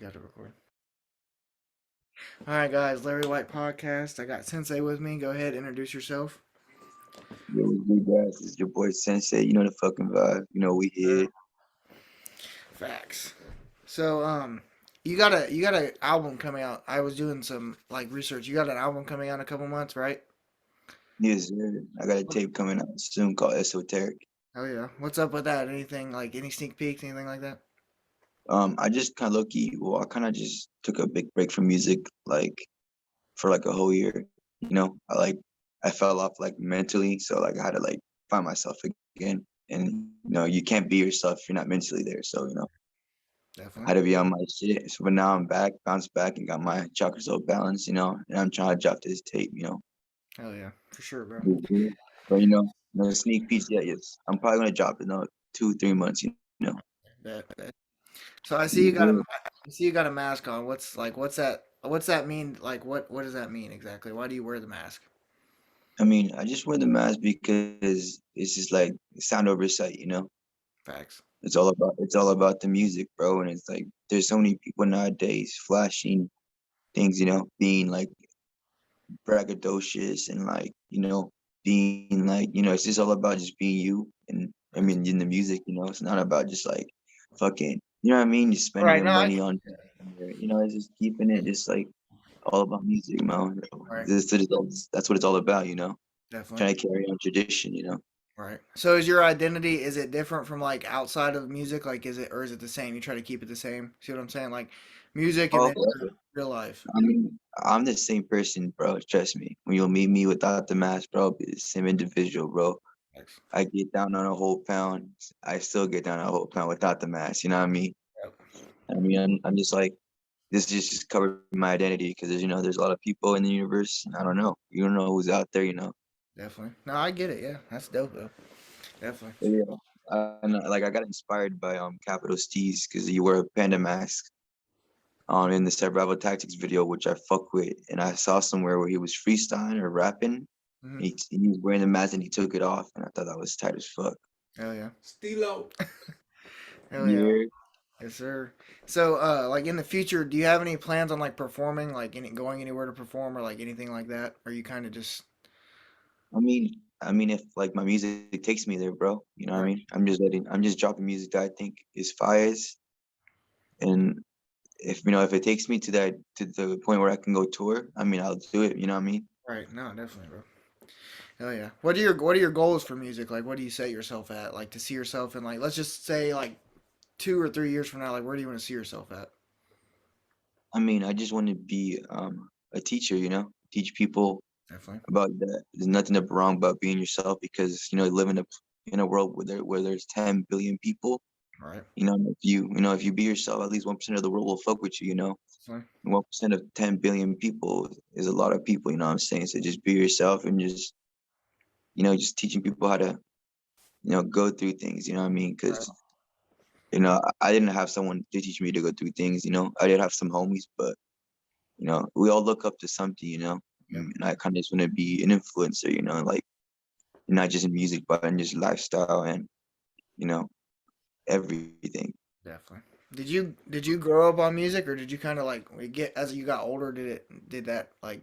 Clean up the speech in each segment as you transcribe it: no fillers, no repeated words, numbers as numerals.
Got to record. All right, guys. Larry White podcast. I got Sensei with me. Go ahead, introduce yourself. Yo, what's good, guys? It's your boy Sensei. You know the fucking vibe. You know we here. Facts. So, you got a album coming out. I was doing some like research. You got an album coming out in a couple months, right? Yes, sir. I got a tape coming out soon called Esoteric. Oh yeah. What's up with that? Anything like any sneak peeks, anything like that? I just kind of I kind of just took a big break from music, like for like a whole year. I fell off like mentally, so like I had to like find myself again. And you can't be yourself if you're not mentally there. So I Definitely. had to be on my shit. So but now I'm back, bounced back, and got my chakras all balanced. And I'm trying to drop this tape. Hell yeah, for sure, bro. Mhm. But no sneak peeks yet. Yes, I'm probably gonna drop it in 2, 3 months. Know. Bet. So I see you got a, Yeah. I see you got a mask on. What's that? What's that mean? Like what does that mean exactly? Why do you wear the mask? I mean, I just wear the mask because it's just like sound over sight. Facts. It's all about the music, bro. And it's like there's so many people nowadays flashing things. Being like braggadocious and like being like it's just all about just being you. And I Facts. mean, in the music, it's not about just like fucking. You know what I mean? Just spending Right. your No, I money get on. It's just keeping it just like all about music, man. right. That's what it's all about. Definitely. Trying to carry on tradition. Right. So is your identity is it different from like outside of music? Like is it or is it the same? You try to keep it the same. See what I'm saying? Like music and Oh, then your real life. I mean, I'm the same person, bro. Trust me. When you'll meet me without the mask, bro, I'll be the same individual, bro. Facts. I get down on a whole pound. I still get down on a whole pound without the mask. You know what I mean? Yep. I'm just like, this just covered my identity because there's a lot of people in the universe. And I don't know. You don't know who's out there. Definitely. No, I get it. Yeah, that's dope though. Definitely. Yeah. Like I got inspired by Capital Steez because he wore a panda mask in the survival tactics video, which I fuck with, and I saw somewhere where he was freestyling or rapping. Hmm. He was wearing the mask and he took it off, and I thought that was tight as fuck. Hell yeah. Stilo. Hell yeah. Yeah. Yes, sir. So, like in the future, do you have any plans on like performing, like going anywhere to perform or like anything like that? Or you kind of just I mean, if like my music takes me there, bro, you know what I right, mean? I'm just dropping music that I think is fires, and if it takes me to the point where I can go tour, I mean, I'll do it. You know what I mean? right? No, definitely, bro. Hell yeah. What are your goals for music? Like, what do you set yourself at? Like to see yourself in like, let's just say like 2 or 3 years from now. Like, where do you want to see yourself at? I mean, I just want to be a teacher. Teach people Definitely. about that. There's nothing wrong about being yourself because you live in a world where there's 10 billion people. Right. If you be yourself, at least 1% of the world will fuck with you. Definitely. 1% of 10 billion people is a lot of people. You know what I'm saying? So just be yourself and just teaching people how to go through things. You know what I mean? Right. Because I didn't have someone to teach me to go through things. I did have some homies, but we all look up to something. Yep. And I kind of just want to be an influencer. Like not just in music, but in just lifestyle and you know everything. Definitely. Did you grow up on music or did you kind of like get as you got older? Did that like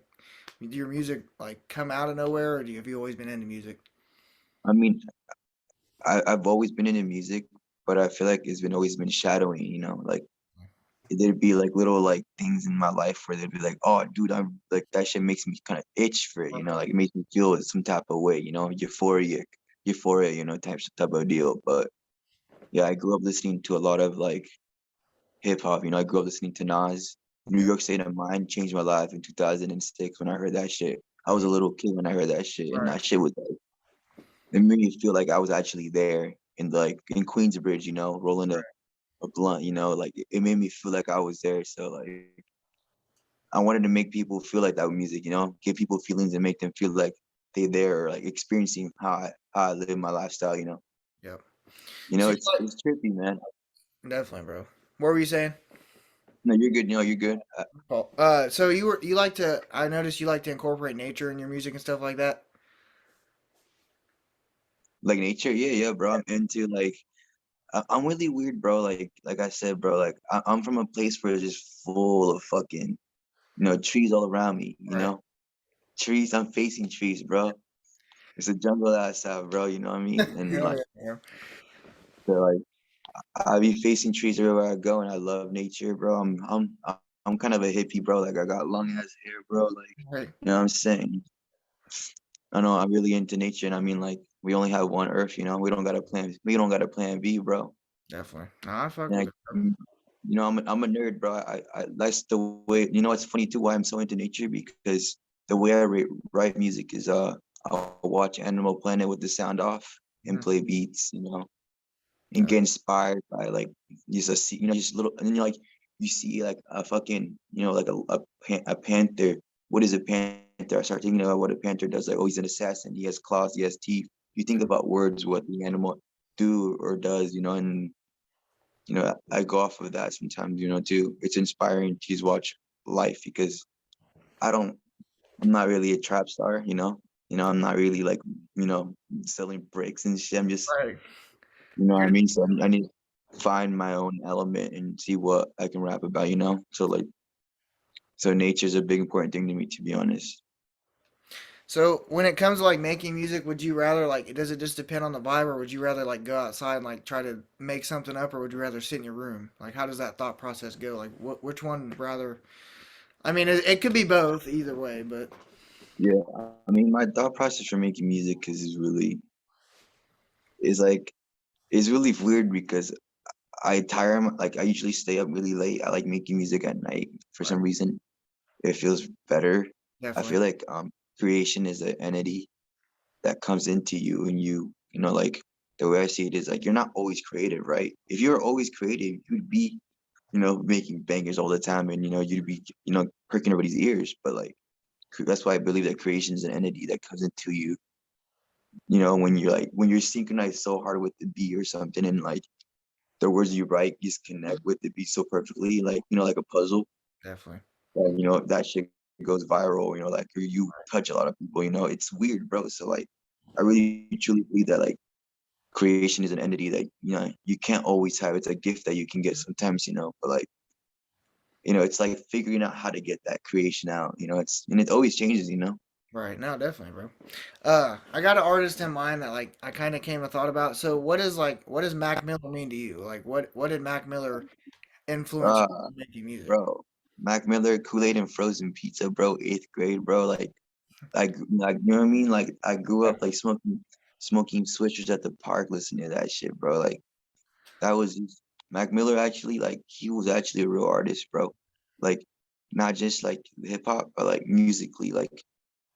did your music like come out of nowhere or have you always been into music? I mean, I've always been into music, but I feel like it's been always been shadowing. Like there'd be like little like things in my life where they'd be like, oh, dude, I'm like that shit makes me kind of itch for it. Like it makes me feel some type of way. Euphoria, type of deal. But yeah, I grew up listening to a lot of like hip hop. I grew up listening to Nas. New Yeah. York State of Mind changed my life in 2006 when I heard that shit. I Oh was yeah. a little kid when I heard that shit, and Right. that shit was like, it made me feel like I was actually there in Queensbridge, rolling a blunt, like it made me feel like I was there. So like I wanted to make people feel like that with music, give people feelings and make them feel like they're there or like experiencing how I live my lifestyle. Yep. So you It's trippy, man. definitely, bro. What were you saying? No, you're good. You're good. Paul? So you like to? I noticed you like to incorporate nature in your music and stuff like that. Like nature, yeah, bro. I'm into like I'm really weird, bro. Like I said, bro. Like I'm from a place where it's just full of fucking, trees all around me. Right. Trees. I'm facing trees, bro. It's a jungle outside, bro. You know what I mean? And Hell like, yeah, man. so, like I be facing trees everywhere I go, and I love nature, bro. I'm kind of a hippie, bro. Like I got long ass hair, bro. Like Right. you know what I'm saying? I know I'm really into nature, and I mean like we only have one Earth. We don't got a plan B, bro. Definitely. No, I fuck with Like, it, bro. I'm a nerd, bro. I that's the way. It's funny too why I'm so into nature because the way I write music is I'll watch Animal Planet with the sound off and Mhm. play beats, and Yeah. get inspired by like just little, and then you see like a fucking, like a panther. What is a panther? I start thinking about what a panther does. Like, oh, he's an assassin. He has claws. He has teeth. You think about words, what the animal do or does, and I go off of that sometimes, too. It's inspiring to just watch life because I don't, I'm not really a trap star, I'm not really like, selling bricks and shit. I'm just, Right. you know what I mean? So I need to find my own element and see what I can rap about, So like, so nature's a big important thing to me, to be honest. So when it comes to like making music, would you rather like does it just depend on the vibe, or would you rather like go outside and like try to make something up, or would you rather sit in your room? Like how does that thought process go? Like which one rather? I mean, it could be both either way, but Yeah, I mean, my thought process for making music is like, is really weird because like I usually stay up really late. I like making music at night for right, some reason. It feels better. I definitely, feel like creation is an entity that comes into you, and like the way I see it is like you're not always creative, right? If you're always creative, you'd be, making bangers all the time, and you'd be, perking everybody's ears. But like that's why I believe that creation is an entity that comes into you, when you're synchronized so hard with the beat or something, and like the words you write just connect with the beat so perfectly, like like a puzzle. definitely, That shit goes viral, like you touch a lot of people, it's weird, bro. So like I really truly believe that like creation is an entity that, you can't always have. It's a gift that you can get sometimes, but like, it's like figuring out how to get that creation out, and it always changes, right. No, definitely, bro. I got an artist in mind that like I kind of came and thought about. So what does Mac Miller mean to you? Like what did Mac Miller influence you Uh, in making music? bro, Mac Miller, Kool-Aid and frozen pizza, bro, 8th grade, bro. Like, you know what I mean? Like I grew Yeah, up like smoking switchers at the park, listening to that shit, bro. Like that was Mac Miller actually, like he was actually a real artist, bro. Like not just like hip hop, but like musically. Like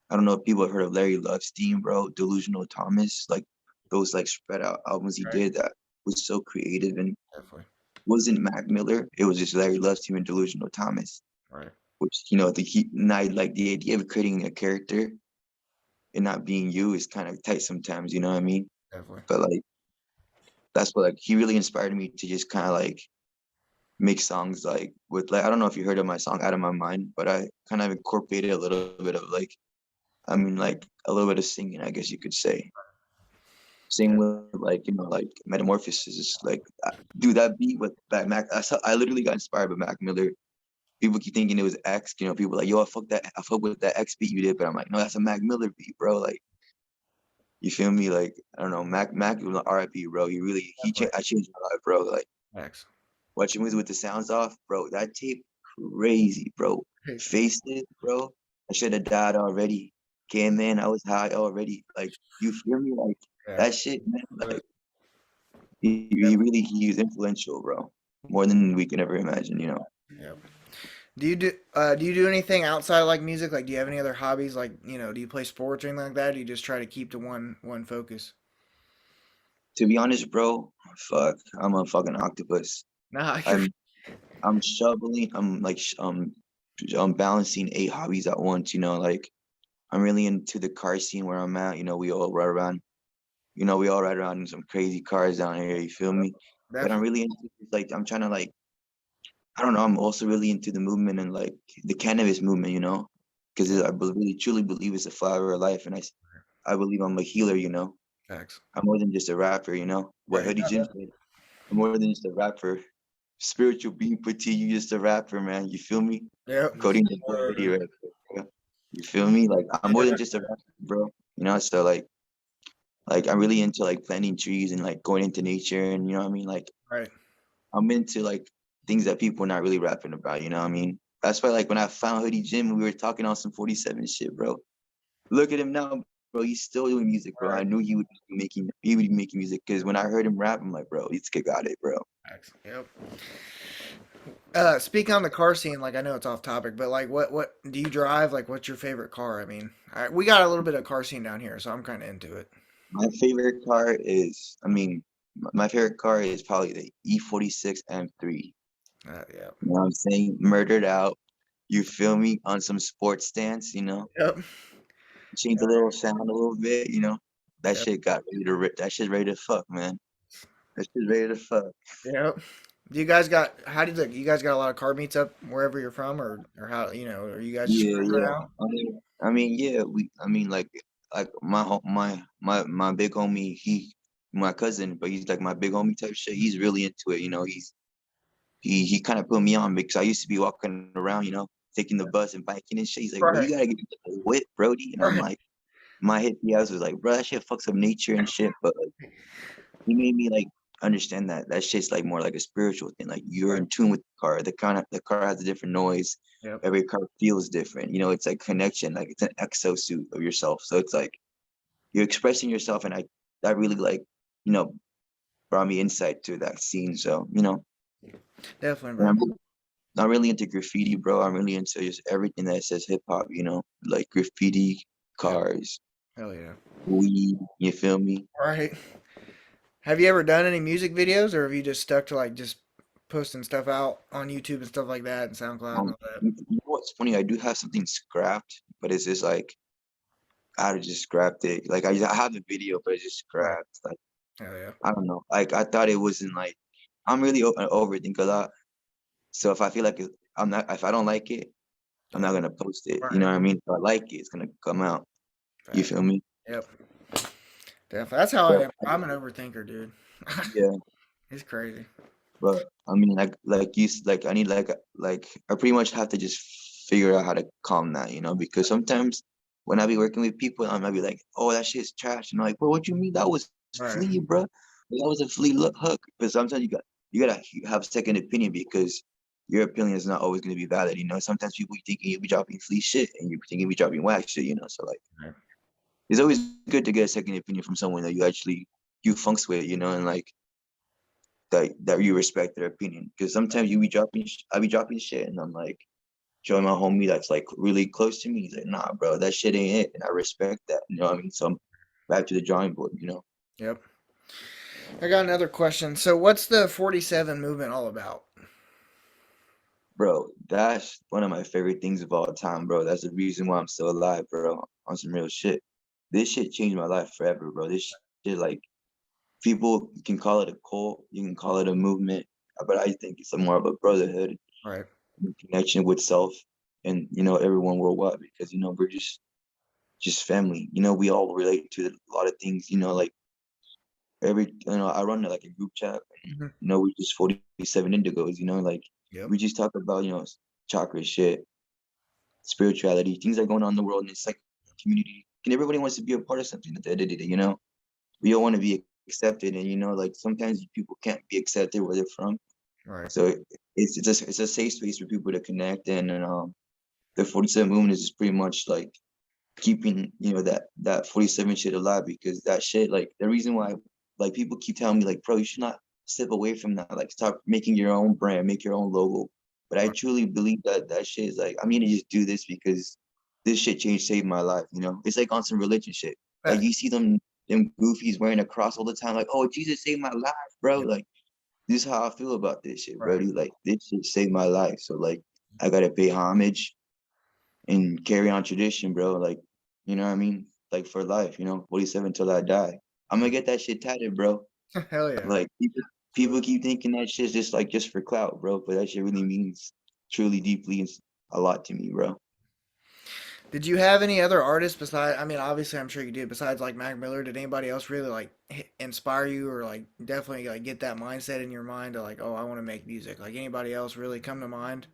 I don't know if people have heard of Larry Lovestein, bro, Delusional Thomas, like those like spread out albums he right, did that was so creative and definitely, wasn't Mac Miller. It was just Larry Lovestein and Delusional Thomas, right, which not like the idea of creating a character and not being you is kind of tight sometimes, you know what I mean? definitely. But like that's what like he really inspired me to just kind of like make songs like with like I don't know if you heard of my song Out of My Mind, but I kind of incorporated a little bit of like like a little bit of singing, I guess you could say. Same Yeah, with like like Metamorphosis, is like dude, that beat with that Mac. I literally got inspired by Mac Miller. People keep thinking it was X, people like, yo, I fuck with that X beat you did, but I'm like, no, that's a Mac Miller beat, bro. Like, you feel me? Like, I don't know, Mac was an RIP, bro. definitely. I changed my life, bro. Like, Thanks. watching movies with the sounds off, bro. That tape, crazy, bro. Faced it, bro. I should have died already. Came in, I was high already. Like, you feel me? Like, Yeah, that shit, man. but Like, he was influential, bro. More than we can ever imagine. yeah. Do you do anything outside of like music? Like, do you have any other hobbies? Like, do you play sports or anything like that? Or do you just try to keep to one focus? To be honest, bro, fuck, I'm a fucking octopus. Nah, you're I'm I'm shoveling. I'm balancing 8 hobbies at once. Like I'm really into the car scene where I'm at. We all ride around. We all ride around in some crazy cars down here. You feel me? But I'm definitely really into like I'm trying to like I don't know. I'm also really into the movement and like the cannabis movement. Because really truly believe it's a flower of life, and I believe I'm a healer. facts. I'm more than just a rapper. What Right. Hoodie No, Jim definitely. said. I'm more than just a rapper. Spiritual being put to you, just a rapper, man. You feel me? Yep. Coding the body right there, bro. You feel me? Like I'm more than Yeah. just a rapper, bro. You know, so like I'm really into like planting trees and like going into nature and you know what I mean? Like Right. I'm into like things that people are not really rapping about, you know what I mean? That's why like when I found Hoodie Jim, we were talking on some 47 shit, bro. Look at him now, bro. He's still doing music, bro. I Right. knew he would be making music because when I heard him rap, I'm like, bro, this kid got it, bro. Yep. Speak on the car scene. Like I know it's off topic, but like, what do you drive? Like, what's your favorite car? I mean, we got a little bit of car scene down here, so I'm kind of into it. My favorite car is, I mean, my favorite car is probably the E46 M3. Yeah. You know what I'm saying? Murdered out. You feel me? On some sports stance, you know? Yep. Change the little sound a little bit, you know? That Yep. shit got ready to rip. That shit's ready to fuck, man. That shit's ready to fuck. Yep. Do you guys got how do you guys got a lot of car meets up wherever you're from, or how are you guys just Yeah, cruising yeah. around? Yeah, like my big homie, my cousin, but he's like my big homie type shit. He's really into it, you know. He kind of put me on because I used to be walking around, you know, taking the bus and biking and shit. He's like, bro, you Right. gotta get a whip, Brody. And I'm Right. like, my hippie ass was like, bro, that shit fucks up nature and shit. But like, he made me like understand that shit's like more like a spiritual thing. Like you're Right. in tune with the car. The car has a different noise. Yep. Every car feels different. You know, it's like connection. Like it's an exosuit of yourself. So it's like you're expressing yourself, and I that really like you know brought me insight to that scene. So you know, Definitely, and bro. I'm really into graffiti, bro. I'm really into just everything that says hip hop. You know, like graffiti, Yep. cars, Hell yeah. weed. You feel me? Right. Have you ever done any music videos, or have you just stuck to like just posting stuff out on YouTube and stuff like that, and SoundCloud and all that? You know what's funny? I do have something scrapped, but it's just like I just scrapped it. Like I have the video, but it's just Right. scrapped. Like Hell yeah. I don't know. Like I thought it wasn't like I'm really overthink a lot. So if I feel like I'm not, if I don't like it, I'm not gonna post it. You know Right. what I mean? If I like it, it's gonna come out. You Fact. feel me? Yep. Definitely. That's how I But am. I'm an overthinker, dude. yeah, It's crazy. but I mean, like I need like I pretty much have to just figure out how to calm that, you know, because sometimes when I be working with people, I might be like, oh, that shit's trash, and I'm like, bro, what you mean that was Right. flea, bro? That was a flea look hook. But sometimes you gotta have a second opinion because your opinion is not always gonna be valid, you know. Sometimes people thinking you be dropping flea shit and you thinking you be dropping whack shit, you know. So like, Right. it's always good to get a second opinion from someone that you funks with, you know, and like that you respect their opinion. Because sometimes I be dropping shit, and I'm like showing my homie that's like really close to me. He's like, nah, bro, that shit ain't it, and I respect that. You know what I mean? So I'm back to the drawing board. You know, Yep. I got another question. So, what's the 47 movement all about? bro, that's one of my favorite things of all time, bro. That's the reason why I'm still alive, bro. On some real shit. This shit changed my life forever, bro. This shit like people can call it a cult, you can call it a movement, but I think it's a more of a brotherhood Right. connection with self and you know everyone worldwide because you know we're just family. You know we all relate to a lot of things. You know like I run like a group chat. And, Hmm. you know we just 47 indigos. You know like Yep. we just talk about chakra shit, spirituality, things that are going on in the world, and it's like community. And everybody wants to be a part of something at the end of the day. You know we all want to be accepted, and you know like sometimes people can't be accepted where they're from. Right. So it's a safe space for people to connect and the 47 movement is just pretty much like keeping that 47 shit alive because that shit like the reason why like people keep telling me like bro you should not step away from that like start making your own brand make your own logo but I Right. truly believe that shit is like I'm gonna just do this because this shit changed saved my life it's like on some religion shit like Fact. you see them goofies wearing a cross all the time like oh Jesus saved my life bro Yep. like this is how I feel about this shit bro Right. like this shit saved my life so like I gotta pay homage and carry on tradition, bro. Like, you know what I mean? Like for life, 47 till I die. I'm gonna get that shit tatted, bro. Hell yeah. Like people keep thinking that shit's just for clout, bro. But that shit really means truly deeply a lot to me, bro. Did you have any other artists besides? I mean, obviously, I'm sure you did. Besides like Mac Miller, did anybody else really like inspire you or like definitely like get that mindset in your mind to like, oh, I want to make music? Like anybody else really come to mind?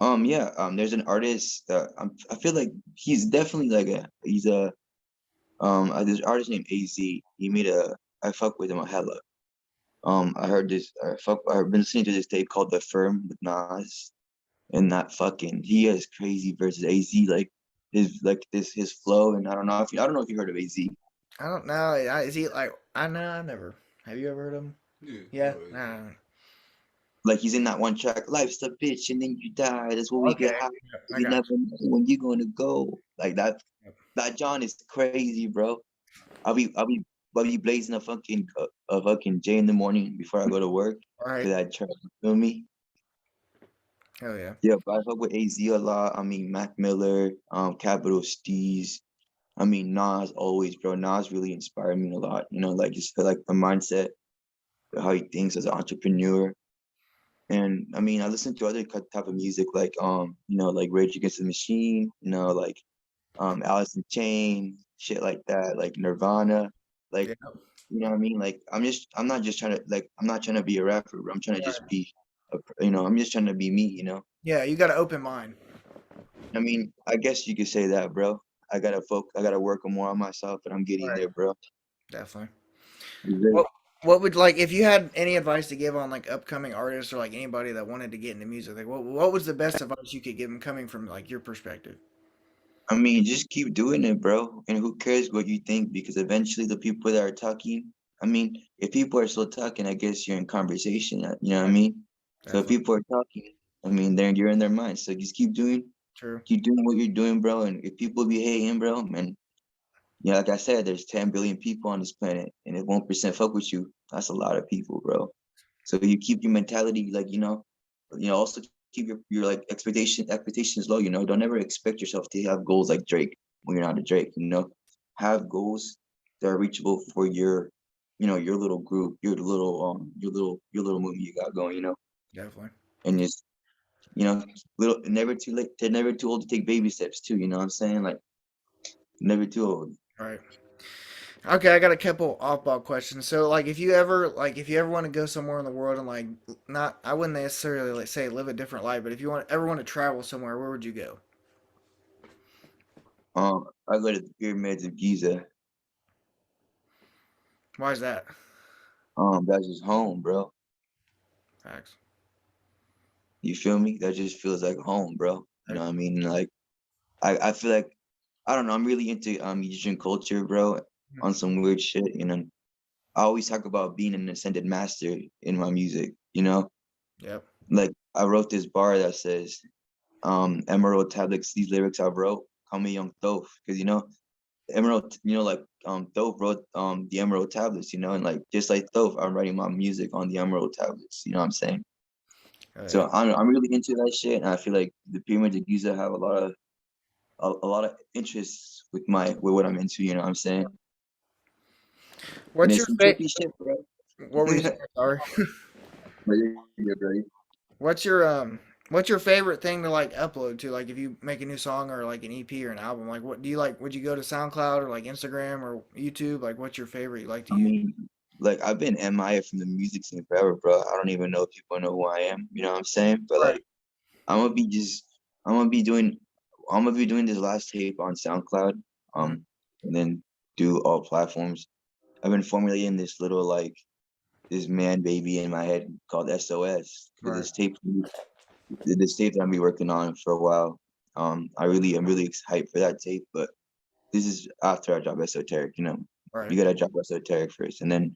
Yeah, there's an artist that I feel like he's definitely like he's a there's an artist named AZ. He made a I fuck with him a hella. I heard this I've been listening to this tape called The Firm with Nas, and that fucking he has crazy versus AZ, like his flow. And I don't know if you heard of AZ. I don't know. Is he like? I know. I never. Have you ever heard of him? Yeah, Yeah. no, yeah. Nah. Like he's in that one track, life's a bitch and then you die. That's what we Okay. get high. Yeah, I You got never know when you're gonna go. Like that you. that John is crazy, bro. I'll be blazing a fucking J in the morning before I go to work All to right. that track. You feel me? Hell yeah. Yeah, but I fuck with AZ a lot. I mean Mac Miller, Capital Steez. I mean Nas always, bro. Nas really inspired me a lot. You know, like just feel like the mindset, how he thinks as an entrepreneur. And I mean, I listen to other type of music like like Rage Against the Machine, like Alice in Chains, shit like that, like Nirvana, like Yeah. what I mean? Like I'm not just trying to I'm not trying to be a rapper, bro. I'm trying to just Right. be I'm just trying to be me. Yeah. You got an open mind. I mean, I guess you could say that, bro. I gotta work more on myself, but I'm getting Right. there, bro. Definitely. Great. What What would like if you had any advice to give on like upcoming artists or like anybody that wanted to get into music? Like, what was the best advice you could give them coming from like your perspective? I mean, just keep doing it, bro. And who cares what you think? Because eventually the people that are talking, I mean, if people are still talking, I guess you're in conversation, you know what I Right. mean? So if Definitely. people are talking, I mean, then you're in their minds. So just True. keep doing what you're doing, bro. And if people be hating, bro, man, like I said, there's 10 billion people on this planet, and if 1% fuck with you, that's a lot of people, bro. So you keep your mentality, like, also keep your like expectations low, Don't ever expect yourself to have goals like Drake when you're not a Drake. Have goals that are reachable for your little group, your little movie you got going. Definitely. And just, you know, little never too late, never too old to take baby steps too, you know what I'm saying? Like never too old. All right. Okay, I got a couple off-ball questions. So, like, if you ever want to go somewhere in the world and like, not, I wouldn't necessarily like say live a different life, but if you ever want to travel somewhere, where would you go? I go to the pyramids of Giza. Why is that? That's just home, bro. Facts. You feel me? That just feels like home, bro. You Right. know what I mean? Like I feel like I don't know, I'm really into Egyptian culture, bro, on some weird shit. I always talk about being an ascended master in my music. Yep. Like I wrote this bar that says, Emerald tablets, these lyrics I wrote, call me young Thoth. Because Emerald, like Thoth wrote the Emerald tablets, and like just like Thoth, I'm writing my music on the Emerald tablets, you know what I'm saying? Oh yeah. So I'm really into that shit, and I feel like the pyramids of Giza have a lot of interests with what I'm into. You know what I'm saying? And What's it's your some fa- trippy shit, bro. What were you saying? Sorry. But you're great. What's your What's your favorite thing to like upload to? Like if you make a new song or like an EP or an album, like what do you like? Would you go to SoundCloud or like Instagram or YouTube? Like what's your favorite you like to I use? mean, like I've been MIA from the music scene forever, bro. I don't even know if people know who I am. You know what I'm saying? But Right. like, I'm gonna be just, I'm gonna be doing, I'm gonna be doing this last tape on SoundCloud, Mhm. and then do all platforms. I've been formulating this man baby in my head called SOS because Right. this tape that I'm be working on for a while. I'm really hyped for that tape, but this is after I drop Esoteric. Right. You gotta drop Esoteric first, and then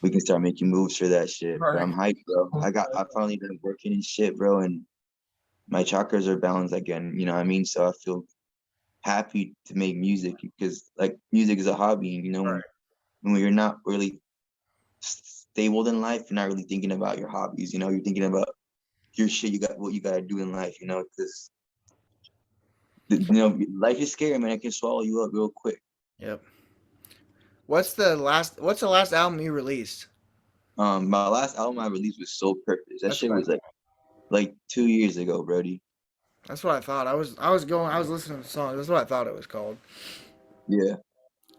we can start making moves for that shit. But Right. I'm hyped, bro. I finally been working and shit, bro, and my chakras are balanced again. You know what I mean? So I feel happy to make music because like music is a hobby. When you're not really stable in life, you're not really thinking about your hobbies. You're thinking about your shit. You got what you gotta do in life. Because life is scary, man. It can swallow you up real quick. Yep. What's the last album you released? My last album I released was Soul Purpose. That That's shit what was like 2 years ago, Brody. That's what I thought. I was listening to the song. That's what I thought it was called. Yeah,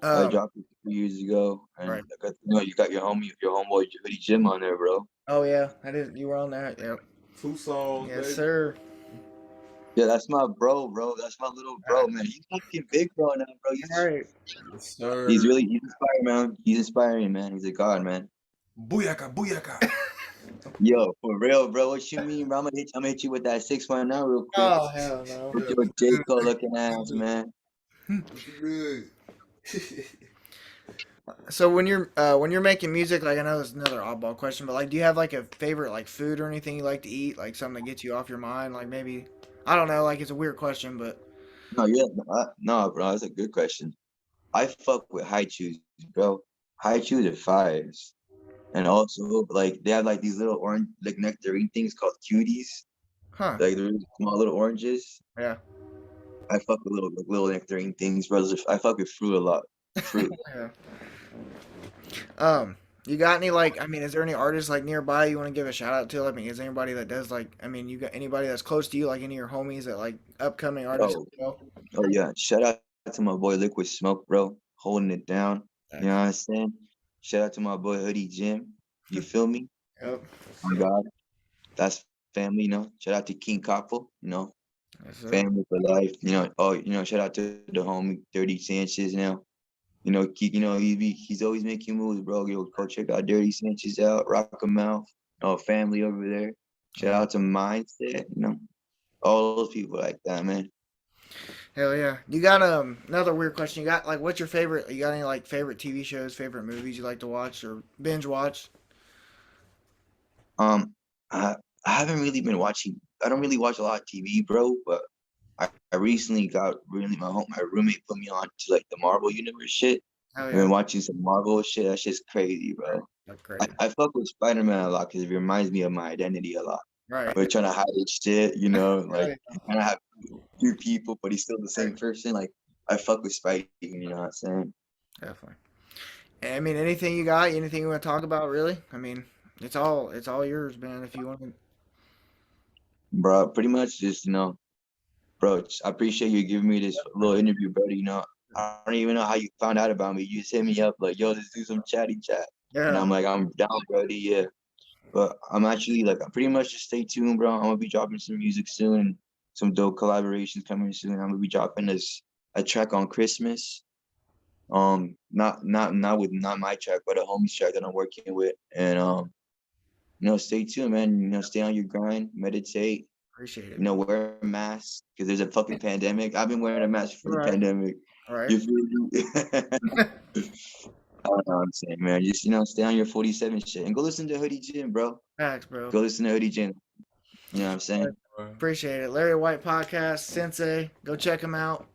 I Um, dropped it 2 years ago, and right. I got, you got your homeboy Hoodie Jim on there, bro. Oh yeah, I did. You were on there. Yep. Two songs, Yes, baby. sir. Yeah, that's my bro. That's my little bro, man. He's fucking big, bro, now, bro. All right. Yes, He's sir. really he's inspiring, man. He's inspiring, man. He's a god, man. Booyaka, booyaka. Yo, for real, bro. What you mean, bro? I'm gonna hit you with that 619 now, real quick. Oh hell no. With Yeah, your what J you Cole good? looking ass, man. What you good? So when you're making music, like I know this is another oddball question, but like, do you have like a favorite like food or anything you like to eat, like something that gets you off your mind, like maybe I don't know, like it's a weird question, but No, yeah, no, bro. That's a good question. I fuck with high chews, bro. High chews are fires. And also, like, they have like these little orange, like nectarine things called cuties. huh? Like, they're really small little oranges. Yeah. I fuck with little nectarine things, bro. I fuck with fruit a lot. Fruit. Yeah. You got any like? I mean, is there any artists like nearby you want to give a shout out to? I mean, is there anybody that does like? I mean, you got anybody that's close to you, like any of your homies that like upcoming artists? Oh, You know? oh yeah. Shout out to my boy Liquid Smoke, bro. Holding it down. You know Thanks. what I'm saying? Shout out to my boy Hoodie Jim. You feel me? Yep. My God. That's family, Shout out to King Couple, Yes, sir. family for life. Shout out to the homie 30 Sanchez now. He's always making moves, bro. Yo, go check out Dirty Sanchez out, rock him out. Family over there. Shout Yeah. out to Mindset, all those people like that, man. Hell yeah. You got another weird question. You got like what's your favorite? You got any like favorite TV shows, favorite movies you like to watch or binge watch? Um, I I haven't really been watching. I don't really watch a lot of TV, bro. But I recently got really my roommate put me on to like the Marvel Universe shit. Hell I've been yeah. watching some Marvel shit. That shit's crazy, Right. bro. That's I, crazy. I fuck with Spider-Man a lot because it reminds me of my identity a lot. Right. We're trying to hide his shit, like Right. he kind of have two people, but he's still the Right. same person. Like I fuck with Spidey, you know what I'm saying? Definitely. I mean, anything you got, anything you want to talk about, really? I mean, it's all yours, man. If you want to. Bro, pretty much just, bro, I appreciate you giving me this little interview, buddy. I don't even know how you found out about me. You just hit me up like, yo, let's do some chatty chat. And Yeah. I'm like, I'm down, buddy, yeah. But I'm actually like, I'm pretty much just stay tuned, bro. I'm gonna be dropping some music soon, some dope collaborations coming soon. I'm gonna be dropping a track on Christmas. Not my track, but a homie's track that I'm working with. And stay tuned, man. Stay on your grind, meditate, Appreciate it. wear a mask because there's a fucking pandemic. I've been wearing a mask for the Right. pandemic. Right. You feel me? I don't know what I'm saying, man. Just, stay on your 47 shit and go listen to Hoodie Jim, bro. Thanks, bro. Go listen to Hoodie Jim. You know what I'm saying? Appreciate it. Larry White podcast, Sensei. Go check him out.